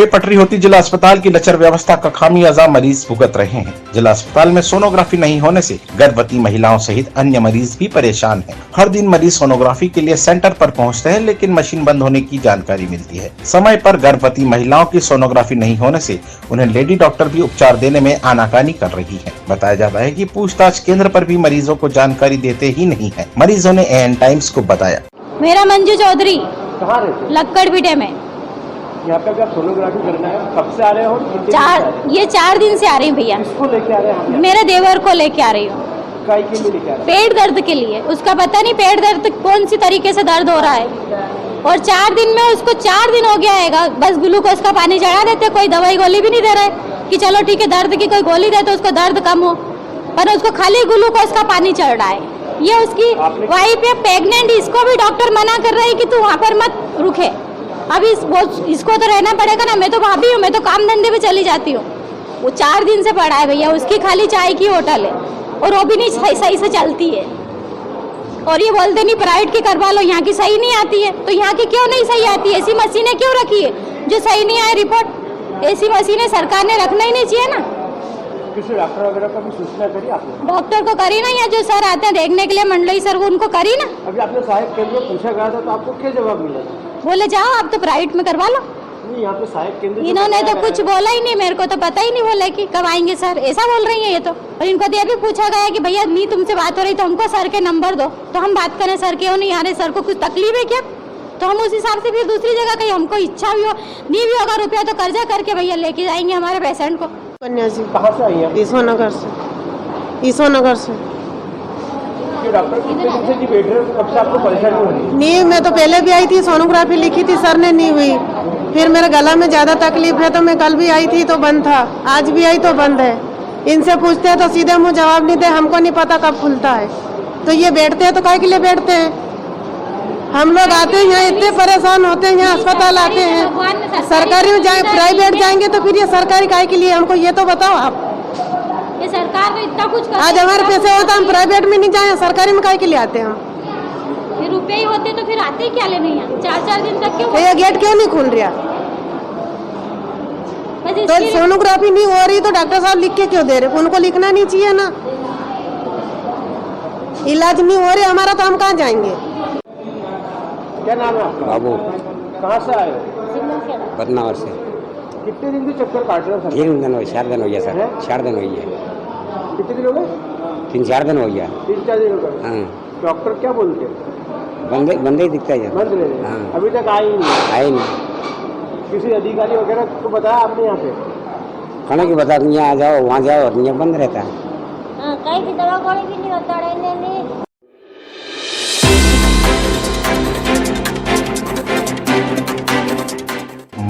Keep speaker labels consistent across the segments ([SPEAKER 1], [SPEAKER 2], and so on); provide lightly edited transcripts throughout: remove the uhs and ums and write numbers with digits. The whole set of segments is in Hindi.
[SPEAKER 1] बेपटरी होती जिला अस्पताल की लचर व्यवस्था का खामियाजा मरीज भुगत रहे हैं। जिला अस्पताल में सोनोग्राफी नहीं होने से गर्भवती महिलाओं सहित अन्य मरीज भी परेशान हैं। हर दिन मरीज सोनोग्राफी के लिए सेंटर पर पहुंचते हैं, लेकिन मशीन बंद होने की जानकारी मिलती है। समय पर गर्भवती महिलाओं की सोनोग्राफी नहीं होने से उन्हें लेडी डॉक्टर भी उपचार देने में आनाकानी कर रही है। बताया जाता है कि पूछताछ केंद्र पर भी मरीजों को जानकारी देते ही नहीं है। मरीजों ने एएन टाइम्स को बताया,
[SPEAKER 2] मेरा मंजू चौधरी
[SPEAKER 3] कहाँ रहते?
[SPEAKER 2] लक्कड़ बीटे में।
[SPEAKER 3] यहाँ पे क्या सोनोग्राफी करना है? कब से आ रहे हो?
[SPEAKER 2] ये 4 दिन से आ रही हूँ भैया।
[SPEAKER 3] किसको लेके आ रहे हैं?
[SPEAKER 2] मेरे देवर को लेके आ रही हूँ।
[SPEAKER 3] काय के लिए लेके आ रहे हैं?
[SPEAKER 2] पेट दर्द के लिए। उसका पता नहीं पेट दर्द कौन सी तरीके से दर्द हो रहा है, और 4 दिन में उसको 4 दिन हो गया है। बस ग्लूकोज का पानी चढ़ा देते, कोई दवाई गोली भी नहीं दे रहे कि चलो ठीक है दर्द की कोई गोली दे तो उसको दर्द कम हो, पर उसको खाली ग्लूकोज का पानी चढ़ रहा है। ये उसकी वाइफ है प्रेग्नेंट, इसको भी डॉक्टर मना कर रहा है कि तू वहाँ पर मत रुके। अब इसको तो रहना पड़ेगा ना, मैं तो भाभी हूँ, मैं तो काम धंधे पे चली जाती हूँ। वो 4 दिन से पड़ा है भैया, उसकी खाली चाय की होटल है और वो भी नहीं सही से चलती है। और ये बोलते नहीं प्राइवेट की करवा लो, यहाँ की सही नहीं आती है। तो यहाँ की क्यों नहीं सही आती है? ऐसी मशीनें क्यों रखी है जो सही नहीं आए रिपोर्ट? ऐसी मशीनें सरकार ने रखना ही नहीं चाहिए ना।
[SPEAKER 3] किसी डॉक्टर वगैरह को भी सूचना करी आपने?
[SPEAKER 2] डॉक्टर को करी ना, या जो सर आते हैं देखने के लिए मंडली सर, वो उनको करी ना।
[SPEAKER 3] अभी आपने सहायक केंद्र में पूछा गया था तो आपको क्या जवाब मिला?
[SPEAKER 2] बोले जाओ आप तो प्राइवेट में करवा लो।
[SPEAKER 3] नहीं, यहाँ पे सहायक केंद्र
[SPEAKER 2] इन्होंने तो कुछ बोला ही नहीं, मेरे को तो पता ही नहीं बोला कि कब आएंगे सर, ऐसा बोल रही है ये तो। और इनको तो ये भी पूछा गया कि भैया नहीं तुमसे बात हो रही तो हमको सर के नंबर दो, तो हम बात करें सर के। नहीं आ रहे सर को कुछ तकलीफ है क्या, तो हम उस हिसाब से फिर दूसरी जगह कहीं हमको इच्छा भी हो नहीं भी होगा रुपया तो कर्जा करके भैया लेके जाएंगे हमारे पेशेंट को।
[SPEAKER 4] कन्या जी।
[SPEAKER 3] कहाँ से आई है?
[SPEAKER 4] ईसोनगर से। ईसोनगर से।
[SPEAKER 3] डॉक्टर कितने दिन से जी बैठ रहे हो? कब से आपको परेशानी हो रही है?
[SPEAKER 4] नहीं, मैं तो पहले भी आई थी, सोनोग्राफी लिखी थी सर ने, नहीं हुई। फिर मेरे गला में ज्यादा तकलीफ है तो मैं कल भी आई थी तो बंद था, आज भी आई तो बंद है। इनसे पूछते हैं तो सीधे मुँह जवाब नहीं दे, हमको नहीं पता कब खुलता है। तो ये बैठते हैं तो काहे के लिए बैठते हैं? हम लोग आते हैं यहाँ इतने परेशान होते हैं, यहाँ अस्पताल आते हैं, सरकारी में जाए प्राइवेट जाएंगे तो फिर ये सरकारी काहे के लिए? हमको ये तो बताओ आप।
[SPEAKER 2] ये सरकार तो इतना कुछ
[SPEAKER 4] आज हमारे पैसे होता हम प्राइवेट में नहीं जाए, सरकारी में काहे के लिए आते हैं हम?
[SPEAKER 2] ये रुपए ही होते तो फिर आते ही क्या लेने यहाँ? 4-4 दिन तक क्यों?
[SPEAKER 4] ये गेट क्यों नहीं खुल रहा? तो सोनोग्राफी नहीं हो रही तो डॉक्टर साहब लिख के क्यों दे रहे? उनको लिखना नहीं चाहिए ना? इलाज नहीं हो रहा हमारा तो हम कहाँ जाएंगे?
[SPEAKER 3] क्या नाम है आपका?
[SPEAKER 5] बाबू।
[SPEAKER 3] कहाँ से आए हो?
[SPEAKER 5] बदनावर से।
[SPEAKER 3] कितने दिन से चक्कर काट रहे हो सर?
[SPEAKER 5] 3 दिन हो, 4 दिन हो गया सर। 4 दिन हो गया।
[SPEAKER 3] कितने दिन हो गए?
[SPEAKER 5] 3-4 दिन हो गया।
[SPEAKER 3] 3-4 दिन हो गए।
[SPEAKER 5] हाँ,
[SPEAKER 3] डॉक्टर क्या बोलते हैं?
[SPEAKER 5] बंदे ही दिखता है।
[SPEAKER 3] बंद रहे?
[SPEAKER 5] हाँ।
[SPEAKER 3] अभी तक आए ही नहीं?
[SPEAKER 5] आए नहीं।
[SPEAKER 3] किसी अधिकारी वगैरह को बताया आपने यहाँ पे?
[SPEAKER 5] खाने की बता यहाँ आ जाओ वहाँ जाओ, और यहाँ बंद रहता है।
[SPEAKER 2] कहीं की दवा गोली भी नहीं होता नहीं।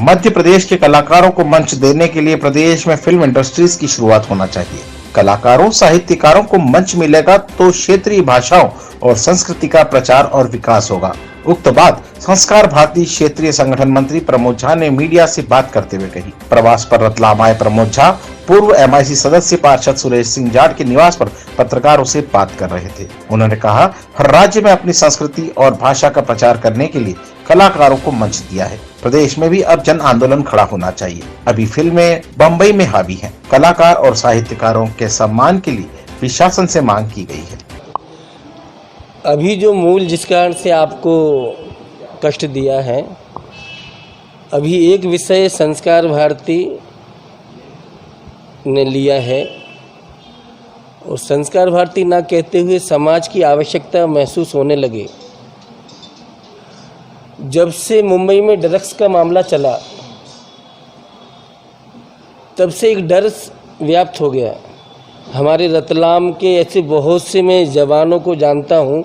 [SPEAKER 1] मध्य प्रदेश के कलाकारों को मंच देने के लिए प्रदेश में फिल्म इंडस्ट्रीज की शुरुआत होना चाहिए। कलाकारों साहित्यकारों को मंच मिलेगा तो क्षेत्रीय भाषाओं और संस्कृति का प्रचार और विकास होगा। उक्त बात संस्कार भारती क्षेत्रीय संगठन मंत्री प्रमोद झा ने मीडिया से बात करते हुए कही। प्रवास पर रतलाम आए प्रमोद झा पूर्व MIC सदस्य पार्षद सुरेश सिंह जाट के निवास पर पत्रकारों से बात कर रहे थे। उन्होंने कहा, हर राज्य में अपनी संस्कृति और भाषा का प्रचार करने के लिए कलाकारों को मंच दिया है। प्रदेश में भी अब जन आंदोलन खड़ा होना चाहिए। अभी फिल्में बम्बई में हावी हैं। कलाकार और साहित्यकारों के सम्मान के लिए प्रशासन से मांग की गई है।
[SPEAKER 6] अभी जो मूल जिस कारण से आपको कष्ट दिया है, अभी एक विषय संस्कार भारती ने लिया है और संस्कार भारती ना कहते हुए समाज की आवश्यकता महसूस होने लगे। जब से मुंबई में ड्रग्स का मामला चला तब से एक डर व्याप्त हो गया। हमारे रतलाम के ऐसे बहुत से मैं जवानों को जानता हूँ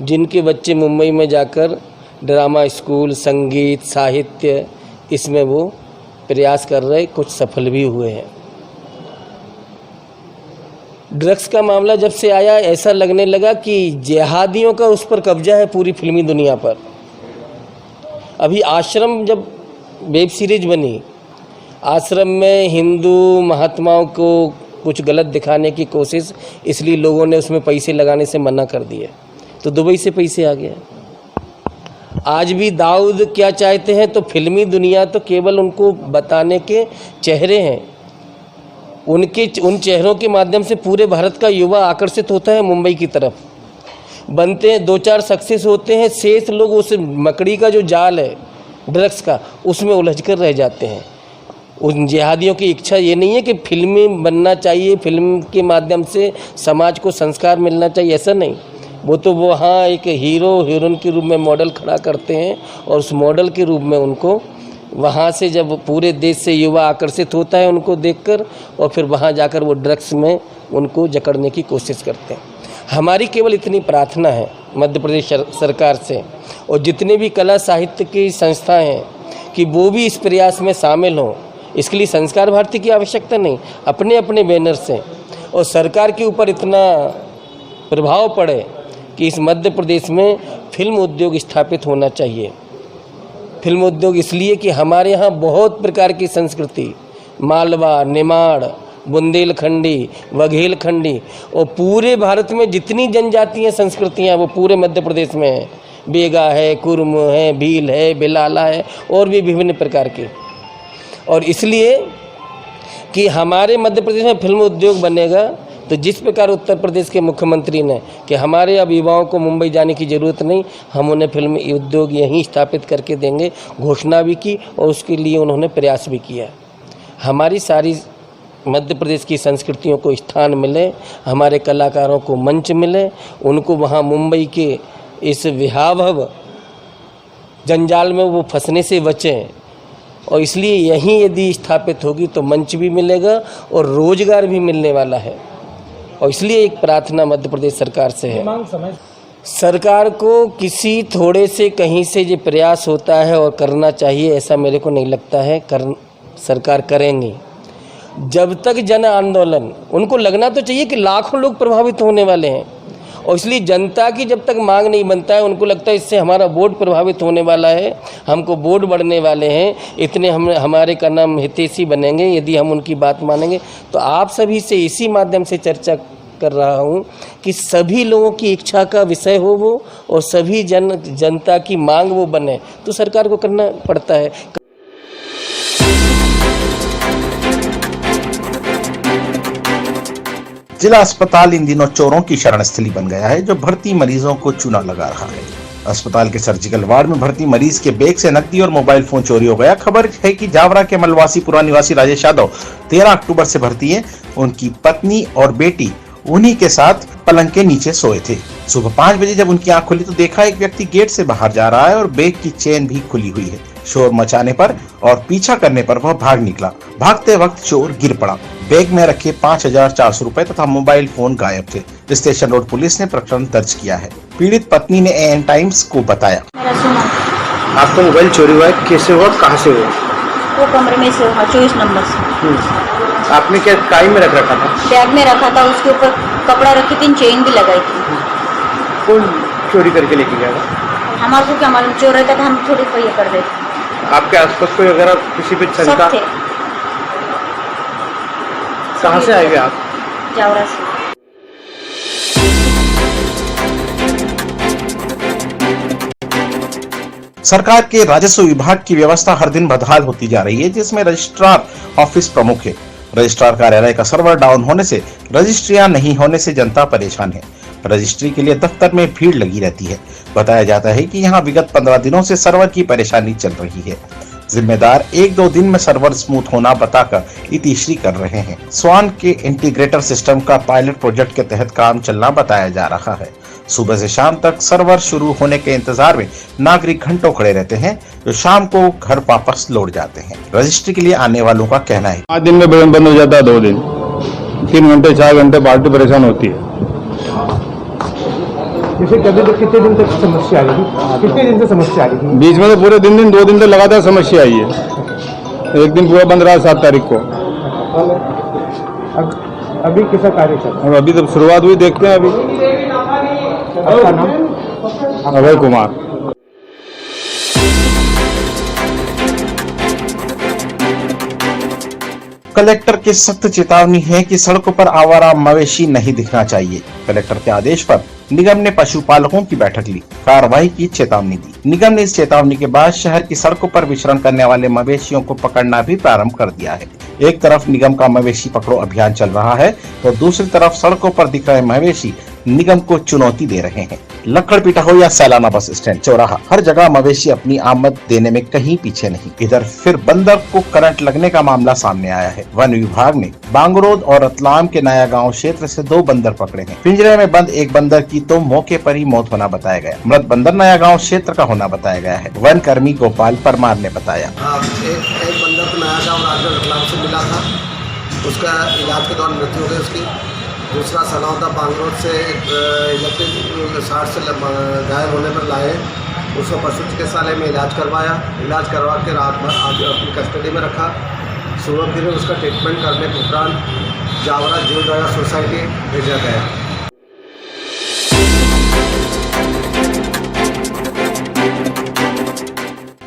[SPEAKER 6] जिनके बच्चे मुंबई में जाकर ड्रामा स्कूल, संगीत, साहित्य इसमें वो प्रयास कर रहे, कुछ सफल भी हुए हैं। ड्रग्स का मामला जब से आया ऐसा लगने लगा कि जिहादियों का उस पर कब्जा है पूरी फिल्मी दुनिया पर। अभी आश्रम जब वेब सीरीज बनी, आश्रम में हिंदू महात्माओं को कुछ गलत दिखाने की कोशिश, इसलिए लोगों ने उसमें पैसे लगाने से मना कर दिया, तो दुबई से पैसे आ गए। आज भी दाऊद क्या चाहते हैं, तो फिल्मी दुनिया तो केवल उनको बताने के चेहरे हैं। उन चेहरों के माध्यम से पूरे भारत का युवा आकर्षित होता है मुंबई की तरफ, बनते हैं, 2-4 सक्सेस होते हैं, शेष लोग उस मकड़ी का जो जाल है ड्रग्स का, उसमें उलझ कर रह जाते हैं। उन जिहादियों की इच्छा ये नहीं है कि फिल्मी बनना चाहिए, फिल्म के माध्यम से समाज को संस्कार मिलना चाहिए, ऐसा नहीं। वो तो वहाँ एक हीरो हीरोइन के रूप में मॉडल खड़ा करते हैं और उस मॉडल के रूप में उनको वहाँ से जब पूरे देश से युवा आकर्षित होता है उनको देखकर, और फिर वहाँ जाकर वो ड्रग्स में उनको जकड़ने की कोशिश करते हैं। हमारी केवल इतनी प्रार्थना है मध्य प्रदेश सरकार से और जितने भी कला साहित्य की संस्थाएं हैं कि वो भी इस प्रयास में शामिल हों। इसके लिए संस्कार भारती की आवश्यकता नहीं, अपने अपने बैनर से, और सरकार के ऊपर इतना प्रभाव पड़े कि इस मध्य प्रदेश में फिल्म उद्योग स्थापित होना चाहिए। फिल्म उद्योग इसलिए कि हमारे यहाँ बहुत प्रकार की संस्कृति, मालवा, निमाड़, बुंदेलखंडी, वघेलखंडी, और पूरे भारत में जितनी जनजातीय संस्कृतियाँ वो पूरे मध्य प्रदेश में हैं। बेगा है, कुर्म है, भील है, बिलाला है, और भी विभिन्न प्रकार के। और इसलिए कि हमारे मध्य प्रदेश में फिल्म उद्योग बनेगा तो जिस प्रकार उत्तर प्रदेश के मुख्यमंत्री ने कि हमारे अब युवाओं को मुंबई जाने की ज़रूरत नहीं, हम उन्हें फिल्म उद्योग यहीं स्थापित करके देंगे, घोषणा भी की और उसके लिए उन्होंने प्रयास भी किया। हमारी सारी मध्य प्रदेश की संस्कृतियों को स्थान मिले, हमारे कलाकारों को मंच मिले, उनको वहाँ मुंबई के इस विहावह जंजाल में वो फंसने से बचें। और इसलिए यहीं यदि स्थापित होगी तो मंच भी मिलेगा और रोजगार भी मिलने वाला है। और इसलिए एक प्रार्थना मध्य प्रदेश सरकार से है, सरकार को किसी थोड़े से कहीं से जो प्रयास होता है और करना चाहिए, ऐसा मेरे को नहीं लगता है सरकार करेंगी। जब तक जन आंदोलन, उनको लगना तो चाहिए कि लाखों लोग प्रभावित होने वाले हैं, और इसलिए जनता की जब तक मांग नहीं बनता है, उनको लगता है इससे हमारा वोट प्रभावित होने वाला है, हमको वोट बढ़ने वाले हैं, इतने हमारे का नाम हितैषी बनेंगे यदि हम उनकी बात मानेंगे। तो आप सभी से इसी माध्यम से चर्चा कर रहा हूं कि सभी लोगों की इच्छा का विषय हो वो, और सभी जनता की मांग वो बने, तो सरकार को करना पड़ता है।
[SPEAKER 1] जिला अस्पताल इन दिनों चोरों की शरणस्थली बन गया है, जो भर्ती मरीजों को चूना लगा रहा है। अस्पताल के सर्जिकल वार्ड में भर्ती मरीज के बैग से नकदी और मोबाइल फोन चोरी हो गया। खबर है कि जावरा के मलवासी पुरा निवासी राजेश यादव 13 अक्टूबर से भर्ती है। उनकी पत्नी और बेटी उन्हीं के साथ पलंग के नीचे सोए थे। सुबह 5 बजे जब उनकी आंख खुली तो देखा एक व्यक्ति गेट से बाहर जा रहा है और बैग की चेन भी खुली हुई है। शोर मचाने पर और पीछा करने पर वह भाग निकला। भागते वक्त चोर गिर पड़ा। बैग में रखे 5400 रुपए तथा मोबाइल फोन गायब थे। स्टेशन रोड पुलिस ने प्रकरण दर्ज किया है। पीड़ित पत्नी ने एएन टाइम्स को बताया,
[SPEAKER 3] आपका मोबाइल चोरी हुआ है, कैसे हुआ, कहाँ से हुआ?
[SPEAKER 7] वो कमरे में से हुआ, 24 नंबर से।
[SPEAKER 3] आपने क्या टाइम में रख रखा था?
[SPEAKER 7] बैग में रखा था, उसके ऊपर कपड़ा रखी थी, चेन भी लगाई थी।
[SPEAKER 3] कौन चोरी करके लेके गया था?
[SPEAKER 7] हमारे को क्या मालूम, चोर रहता था, हम थोड़ी कोई कर देते।
[SPEAKER 3] आपके आसपास कोई अगर किसी पे शंका?
[SPEAKER 7] सब थे।
[SPEAKER 3] कहाँ से आए आप?
[SPEAKER 7] जावरा से।
[SPEAKER 1] सरकार के राजस्व विभाग की व्यवस्था हर दिन बदहाल होती जा रही है, जिसमें रजिस्ट्रार ऑफिस प्रमुख है। रजिस्ट्रार कार्यालय का सर्वर डाउन होने से, रजिस्ट्रियां नहीं होने से जनता परेशान है। रजिस्ट्री के लिए दफ्तर में भीड़ लगी रहती है। बताया जाता है कि यहां विगत 15 दिनों से सर्वर की परेशानी चल रही है। जिम्मेदार 1-2 दिन में सर्वर स्मूथ होना बताकर इतिश्री कर रहे हैं। स्वान के इंटीग्रेटर सिस्टम का पायलट प्रोजेक्ट के तहत काम चलना बताया जा रहा है। सुबह से शाम तक सर्वर शुरू होने के इंतजार में नागरिक घंटों खड़े रहते हैं, जो शाम को घर वापस लौट जाते हैं। रजिस्ट्री के लिए आने वालों का कहना है,
[SPEAKER 8] 5 दिन में बंद हो जाता है, 2 दिन, 3 घंटे 4 घंटे पार्टी परेशान होती है।
[SPEAKER 3] जैसे कभी तो कितने दिन तक समस्या आ रही थी? कितने दिन से समस्या आ रही थी?
[SPEAKER 8] बीच में तो पूरे दिन 2 दिन तक लगातार समस्या आई है। एक दिन पूरा बंद रहा 7 तारीख को।
[SPEAKER 3] अभी कैसा कार्य चल रहा है?
[SPEAKER 8] अभी तो शुरुआत हुई, देखते हैं। अभी
[SPEAKER 3] आपका नाम?
[SPEAKER 8] अभय कुमार।
[SPEAKER 1] कलेक्टर की सख्त चेतावनी है कि सड़कों पर आवारा मवेशी नहीं दिखना चाहिए। कलेक्टर के आदेश पर निगम ने पशुपालकों की बैठक ली, कार्रवाई की चेतावनी दी। निगम ने इस चेतावनी के बाद शहर की सड़कों पर विचरण करने वाले मवेशियों को पकड़ना भी प्रारंभ कर दिया है। एक तरफ निगम का मवेशी पकड़ो अभियान चल रहा है तो दूसरी तरफ सड़कों पर दिख रहे मवेशी निगम को चुनौती दे रहे हैं। लक्कड़पीटा हो या सैलाना बस स्टैंड, चौराहा, हर जगह मवेशी अपनी आमद देने में कहीं पीछे नहीं। इधर फिर बंदर को करंट लगने का मामला सामने आया है। वन विभाग ने बांगरोद और रतलाम के नया गांव क्षेत्र से 2 बंदर पकड़े हैं। पिंजरे में बंद एक बंदर की तो मौके पर ही मौत होना बताया गया। मृत बंदर नया गांव क्षेत्र का होना बताया गया है। वन कर्मी गोपाल परमार ने बताया,
[SPEAKER 9] एक बंदर नया गांव राज्य रतलाम से मिला था, उसका इलाज के दौरान मृत्यु हो गई उसकी। दूसरा सलावदा बांगरोड से इलेक्ट्रिक शॉर्ट से घायल होने पर लाए, उसको पशु चिकित्सालय में इलाज करवाया। इलाज करवा के रात भर आज अपनी कस्टडी में रखा। सुबह फिर उसका ट्रीटमेंट करने के उपरांत जावरा जीव दया सोसाइटी भेजा गया।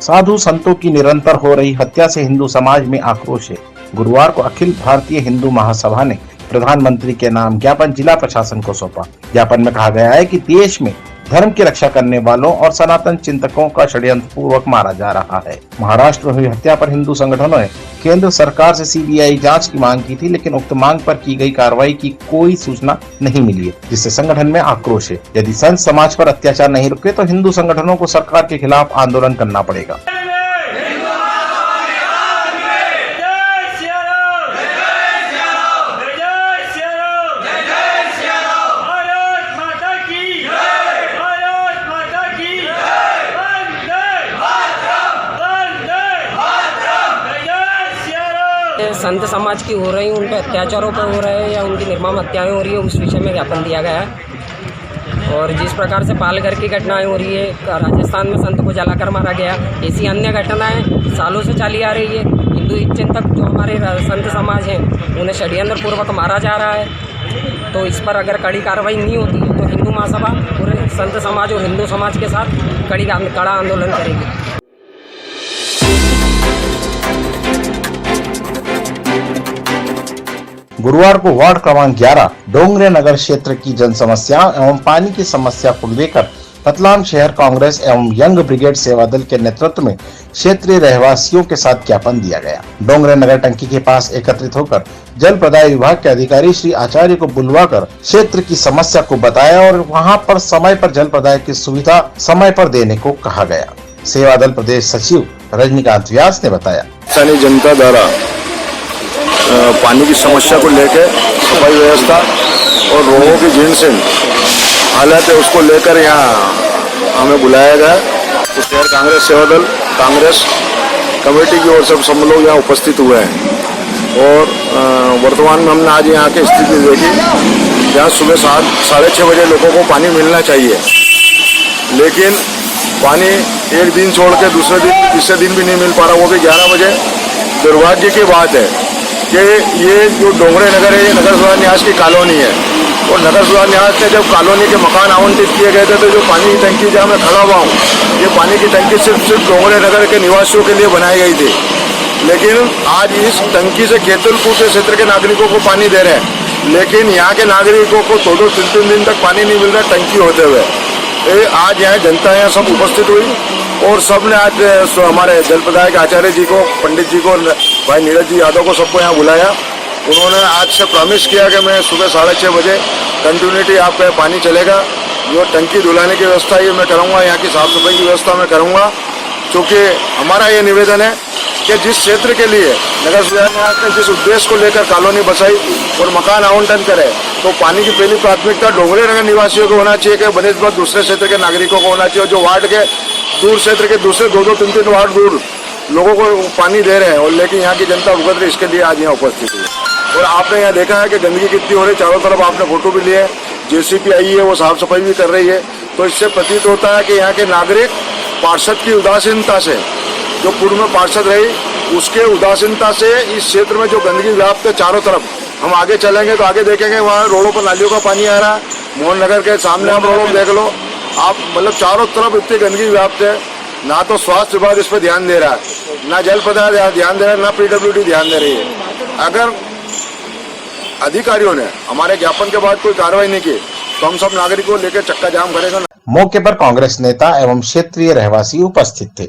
[SPEAKER 1] साधु संतों की निरंतर हो रही हत्या से हिंदू समाज में आक्रोश है। गुरुवार को अखिल भारतीय हिंदू महासभा ने प्रधानमंत्री के नाम ज्ञापन जिला प्रशासन को सौंपा। ज्ञापन में कहा गया है कि देश में धर्म की रक्षा करने वालों और सनातन चिंतकों का षड्यंत्र पूर्वक मारा जा रहा है। महाराष्ट्र में हुई हत्या पर हिंदू संगठनों ने केंद्र सरकार से सीबीआई जांच की मांग की थी, लेकिन उक्त मांग पर की गई कार्रवाई की कोई सूचना नहीं मिली है, जिससे संगठन में आक्रोश है। यदि संत समाज पर अत्याचार नहीं रुके तो हिंदू संगठनों को सरकार के खिलाफ आंदोलन करना पड़ेगा।
[SPEAKER 10] संत समाज की हो रही, उन पर अत्याचारों पर हो रहे हैं या उनकी निर्मम हत्याएं हो रही है, उस विषय में ज्ञापन दिया गया है। और जिस प्रकार से पालघर की घटनाएं हो रही है, राजस्थान में संत को जलाकर मारा गया, ऐसी अन्य घटनाएं सालों से चली आ रही है। हिंदू चिंतक जो हमारे संत समाज हैं उन्हें षड्यंत्र पूर्वक मारा जा रहा है। तो इस पर अगर कड़ी कार्रवाई नहीं होती है तो हिंदू महासभा पूरे संत समाज और हिंदू समाज के साथ कड़ा आंदोलन करेगी।
[SPEAKER 1] गुरुवार को वार्ड क्रमांक 11 डोंगरे नगर क्षेत्र की जन समस्या एवं पानी की समस्या को लेकर रतलाम शहर कांग्रेस एवं यंग ब्रिगेड सेवा दल के नेतृत्व में क्षेत्रीय रहवासियों के साथ ज्ञापन दिया गया। डोंगरे नगर टंकी के पास एकत्रित होकर जल प्रदाय विभाग के अधिकारी श्री आचार्य को बुलवाकर क्षेत्र की समस्या को बताया और वहां पर समय पर जल प्रदाय की सुविधा समय पर देने को कहा गया। सेवा दल प्रदेश सचिव रजनीकांत व्यास ने बताया,
[SPEAKER 8] स्थानीय जनता द्वारा पानी की समस्या को लेकर सफाई व्यवस्था और रोगों की जिनसे हालत है उसको लेकर यहाँ हमें बुलाया गया। तो शहर कांग्रेस सेवा दल कांग्रेस कमेटी की ओर से सब लोग यहाँ उपस्थित हुए हैं और वर्तमान में हमने आज यहाँ की स्थिति देखी। यहाँ सुबह 7-6:30 बजे लोगों को पानी मिलना चाहिए, लेकिन पानी एक दिन छोड़ के दूसरे दिन तीसरे दिन भी नहीं मिल पा रहा, वो भी 11 बजे। दुर्भाग्य की बात है कि ये जो डोंगरे नगर है ये नगर सुधार न्यास की कॉलोनी है और नगर सुधार न्यास ने जब कॉलोनी के मकान आवंटित किए गए थे तो जो पानी की टंकी जहाँ मैं खड़ा हुआ हूँ, ये पानी की टंकी सिर्फ डोंगरे नगर के निवासियों के लिए बनाई गई थी, लेकिन आज इस टंकी से केतुलपुर के क्षेत्र के नागरिकों को पानी दे रहे हैं, लेकिन यहाँ के नागरिकों को 2-3 दिन तक पानी नहीं मिल रहा टंकी होते हुए। आज यहाँ जनता यहाँ सब उपस्थित हुई और सब ने आज हमारे जल प्रदाय के आचार्य जी को, पंडित जी को, भाई नीरज जी यादव को सबको यहाँ बुलाया। उन्होंने आज से प्रॉमिस किया कि मैं सुबह 6:30 बजे कंटिन्यूटी आप पे पानी चलेगा। जो टंकी धुलाने की व्यवस्था ये मैं करूँगा, यहाँ की साफ सफाई की व्यवस्था मैं करूँगा, क्योंकि हमारा ये निवेदन है कि जिस क्षेत्र के लिए नगर सुधार न्यास ने जिस उद्देश्य को लेकर कॉलोनी बसाई और मकान आवंटन करे, तो पानी की पहली प्राथमिकता डोंगरे नगर निवासियों को होना चाहिए कि बनिस्बत दूसरे क्षेत्र के नागरिकों को होना चाहिए। जो वार्ड के दूर क्षेत्र के दूसरे 2-3 वार्ड दूर लोगों को पानी दे रहे हैं और लेकिन यहाँ की जनता भुगत रही, इसके लिए आज यहाँ उपस्थित हुई। और आपने यहाँ देखा है कि गंदगी कितनी हो रही, चारों तरफ आपने फोटो भी लिए, जेसीबी आई है वो साफ सफाई भी कर रही है। तो इससे प्रतीत होता है कि यहाँ के नागरिक पार्षद की उदासीनता से, जो पूर्व में पार्षद रही उसके उदासीनता से इस क्षेत्र में जो गंदगी व्याप्त है चारों तरफ, हम आगे चलेंगे तो आगे देखेंगे वहाँ रोडों पर नालियों का पानी आ रहा है। मोहन नगर के सामने आप रोडों देख लो आप, मतलब चारों तरफ इतनी गंदगी व्याप्त है। ना तो स्वास्थ्य विभाग इस पर ध्यान दे रहा है, ना जल प्रदाय ध्यान दे रहा है, ना PWD ध्यान दे रही है। अगर अधिकारियों ने हमारे ज्ञापन के बाद कोई कार्रवाई नहीं की तो हम सब नागरिकों को लेकर चक्का जाम करेगा।
[SPEAKER 1] मौके पर कांग्रेस नेता एवं क्षेत्रीय रहवासी उपस्थित थे।